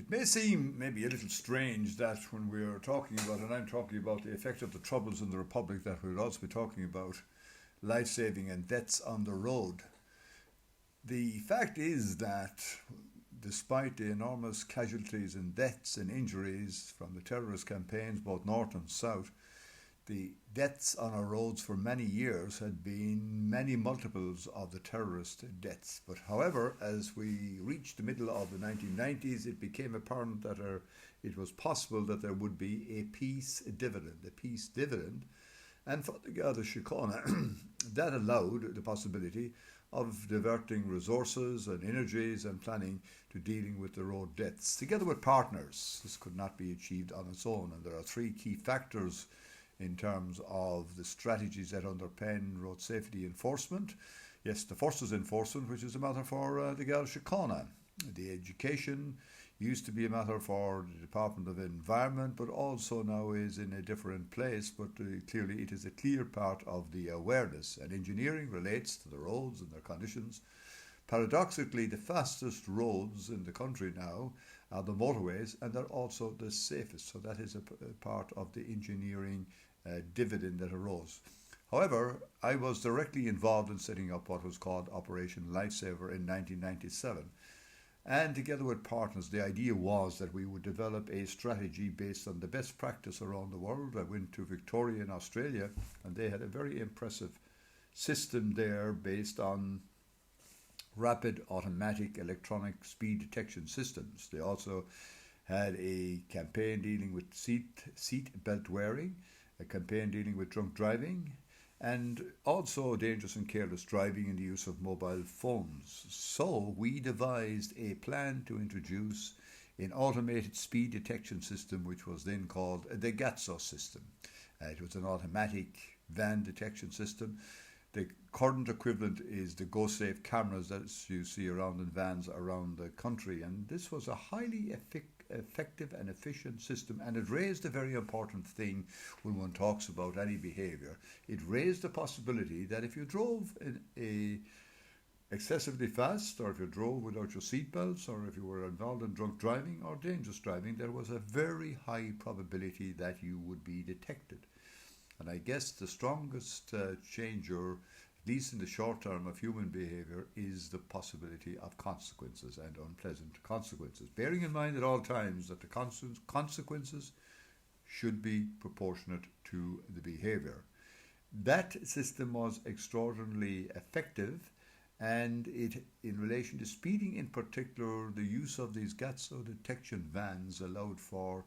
It may seem maybe a little strange that when we're talking about, and I'm talking about the effect of the Troubles in the Republic, that we would also be talking about life saving and deaths on the road. The fact is that despite the enormous casualties and deaths and injuries from the terrorist campaigns, both north and south, the deaths on our roads for many years had been many multiples of the terrorist deaths. But however, as we reached the middle of the 1990s, it became apparent that it was possible that there would be a peace dividend. And for the Garda Síochána, that allowed the possibility of diverting resources and energies and planning to dealing with the road deaths, together with partners. This could not be achieved on its own, and there are three key factors in terms of the strategies that underpin road safety enforcement. Yes, the first is enforcement, which is a matter for the Garda Síochána. The education used to be a matter for the Department of Environment, but also now is in a different place, but clearly it is a clear part of the awareness. And engineering relates to the roads and their conditions. Paradoxically, the fastest roads in the country now are the motorways, and they're also the safest. So that is a part of the engineering dividend that arose. However, I was directly involved in setting up what was called Operation Lifesaver in 1997. And together with partners, the idea was that we would develop a strategy based on the best practice around the world. I went to Victoria in Australia, and they had a very impressive system there based on rapid automatic electronic speed detection systems. They also had a campaign dealing with seat belt wearing, a campaign dealing with drunk driving, and also dangerous and careless driving and the use of mobile phones. So we devised a plan to introduce an automated speed detection system, which was then called the GATSO system. It was an automatic van detection system. The current equivalent is the GoSafe cameras that you see around in vans around the country. And this was a highly effective and efficient system, and it raised a very important thing when one talks about any behaviour. It raised the possibility that if you drove excessively fast, or if you drove without your seatbelts, or if you were involved in drunk driving or dangerous driving, there was a very high probability that you would be detected. And I guess the strongest changer, at least in the short term, of human behaviour is the possibility of consequences and unpleasant consequences. Bearing in mind at all times that the consequences should be proportionate to the behaviour. That system was extraordinarily effective, and it, in relation to speeding in particular, the use of these GATSO detection vans allowed for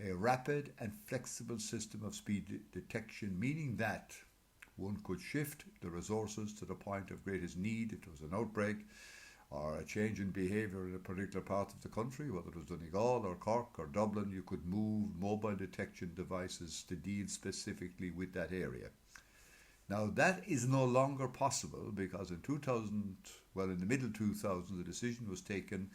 a rapid and flexible system of speed detection, meaning that one could shift the resources to the point of greatest need if there was an outbreak or a change in behaviour in a particular part of the country, whether it was Donegal or Cork or Dublin. You could move mobile detection devices to deal specifically with that area. Now that is no longer possible because in the middle 2000s, the decision was taken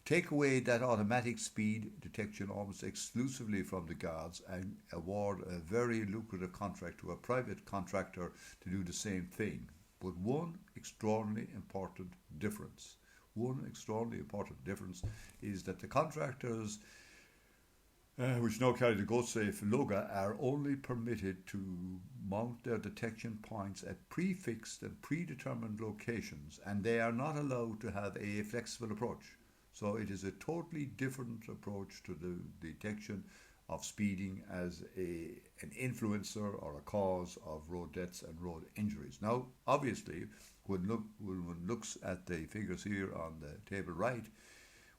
take away that automatic speed detection almost exclusively from the guards and award a very lucrative contract to a private contractor to do the same thing. But one extraordinarily important difference is that the contractors which now carry the GoSafe logo are only permitted to mount their detection points at prefixed and predetermined locations, and they are not allowed to have a flexible approach. So it is a totally different approach to the detection of speeding as an influencer or a cause of road deaths and road injuries. Now, obviously, when one looks at the figures here on the table right,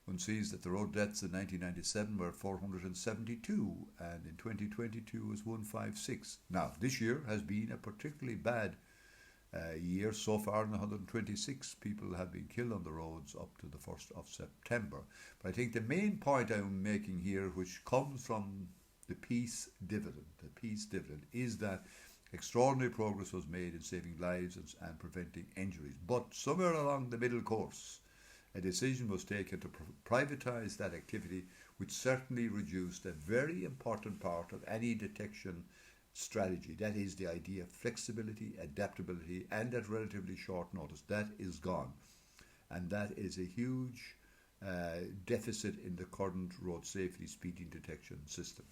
one sees that the road deaths in 1997 were 472, and in 2022 was 156. Now, this year has been a particularly bad year so far. 126 people have been killed on the roads up to the 1st of September. But I think the main point I'm making here, which comes from the peace dividend, is that extraordinary progress was made in saving lives and preventing injuries. But somewhere along the middle course, a decision was taken to privatise that activity, which certainly reduced a very important part of any detection strategy. That is the idea of flexibility, adaptability, and at relatively short notice. That is gone. And that is a huge deficit in the current road safety speeding detection system.